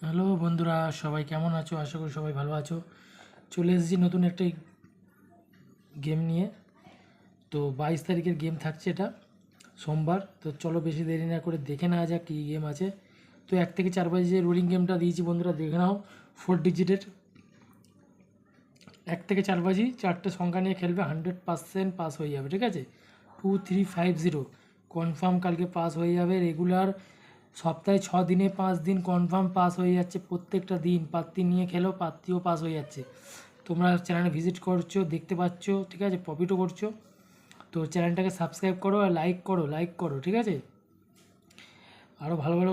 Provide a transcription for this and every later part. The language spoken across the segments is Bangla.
হ্যালো বন্ধুরা, সবাই কেমন আছো? আশা করি সবাই ভালো আছো। চলে এসেছি নতুন একটা গেম নিয়ে। তো 22 তারিখের গেম থাকছে, এটা সোমবার। তো চলো বেশি দেরি না করে দেখে নেওয়া যাক কী গেম আছে। তো 1 থেকে 4 বাজে যে রোলিং গেমটা দিয়েছি বন্ধুরা, দেখে নাও। 4 ডিজিটের 1 থেকে 4 বাজি 4টে সংখ্যা নিয়ে খেলবে, 100% পাস হয়ে যাবে, ঠিক আছে। 2350 কনফার্ম কালকে পাস হয়ে যাবে। রেগুলার সপ্তাহে 6 দিনে 5 দিন কনফার্ম পাস হয়ে যাচ্ছে। প্রত্যেকটা দিন প্রার্থী নিয়ে খেলো, প্রার্থীও পাস হয়ে যাচ্ছে। তোমরা চ্যানেলে ভিজিট করছো, দেখতে পাচ্ছ, ঠিক আছে, প্রফিটও করছো। তো চ্যানেলটাকে সাবস্ক্রাইব করো আর লাইক করো, ঠিক আছে। আরও ভালো ভালো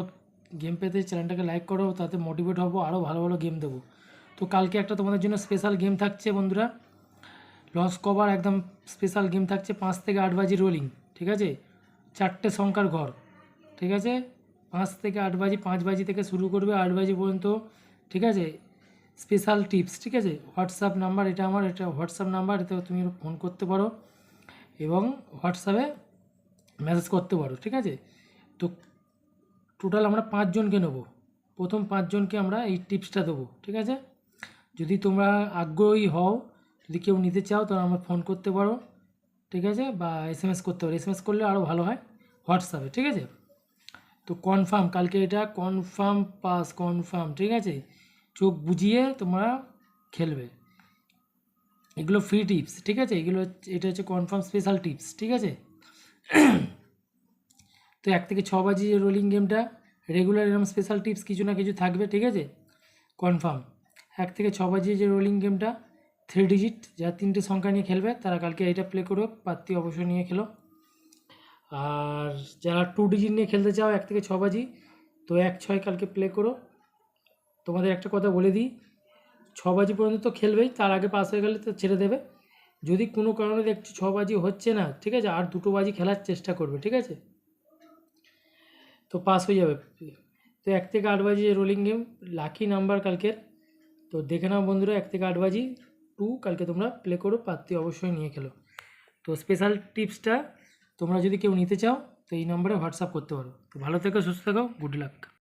গেম পেতে চ্যানেলটাকে লাইক করো, তাতে মোটিভেট হবো, আরও ভালো ভালো গেম দেবো। তো কালকে একটা তোমাদের জন্য স্পেশাল গেম থাকছে বন্ধুরা, লস কভার, একদম স্পেশাল গেম থাকছে। 5 থেকে 8 বাজি রোলিং, ঠিক আছে। 4টে সংখ্যার ঘর, ঠিক আছে। 5 থেকে 8 বাজি, 5 বাজি থেকে শুরু করবে 8 বাজি পর্যন্ত, ঠিক আছে। স্পেশাল টিপস, ঠিক আছে। হোয়াটসঅ্যাপ নাম্বার এটা আমার, এটা হোয়াটসঅ্যাপ নাম্বার, এতে তুমি ফোন করতে পারো এবং হোয়াটসঅ্যাপে মেসেজ করতে পারো, ঠিক আছে। তো টোটাল আমরা 5জনকে নেবো। প্রথম 5জনকে আমরা এই টিপসটা দেবো, ঠিক আছে। যদি তোমরা আগ্রহী হও, যদি কেউ নিতে চাও, তাহলে আমার ফোন করতে পারো, ঠিক আছে, বা এসএমএস করতে পারো। এসএমএস করলে আরও ভালো হয় হোয়াটসঅ্যাপে, ঠিক আছে। তো কনফার্ম কালকে এটা কনফার্ম পাস, কনফার্ম, ঠিক আছে। চোখ বুজিয়ে তোমরা খেলবে। এগুলো ফ্রি টিপস, ঠিক আছে। এটা হচ্ছে কনফার্ম স্পেশাল টিপস, ঠিক আছে। তো 1 থেকে 6 বাজি যে রোলিং গেমটা, রেগুলার এরকম স্পেশাল টিপস কিছু না কিছু থাকবে, ঠিক আছে। কনফার্ম 1 থেকে 6 বাজি যে রোলিং গেমটা 3 ডিজিট, যারা 3টে সংখ্যা নিয়ে খেলবে তারা কালকে এইটা প্লে করো, পাত্তি অবশ্যই নিয়ে খেলো। আর যারা 2 ডিজিট নিয়ে খেলতে চাও 1 থেকে 6 বাজি, তো 1-6 কালকে প্লে করো। তোমাদের একটা কথা বলে দিই, 6 বাজি পর্যন্ত তো খেলবেই, তার আগে পাস হয়ে গেলে তো ছেড়ে দেবে। যদি কোনো কারণে দেখছি 6 বাজি হচ্ছে না, ঠিক আছে, আর 2টো বাজি খেলার চেষ্টা করবে, ঠিক আছে, তো পাস হয়ে যাবে। তো 1 থেকে 8 বাজি রোলিং গেম, লাকি নাম্বার কালকের। তো দেখে নাও বন্ধুরা, 1 থেকে 8 বাজি কালকে তোমরা প্লে করো, পাত্তি অবশ্যই নিয়ে খেলো। তো স্পেশাল টিপসটা তোমরা যদি কেউ নিতে চাও, তো এই নম্বরে হোয়াটসঅ্যাপ করতে পারো। তো ভালো থেকো, সুস্থ থেকো, গুড লাক।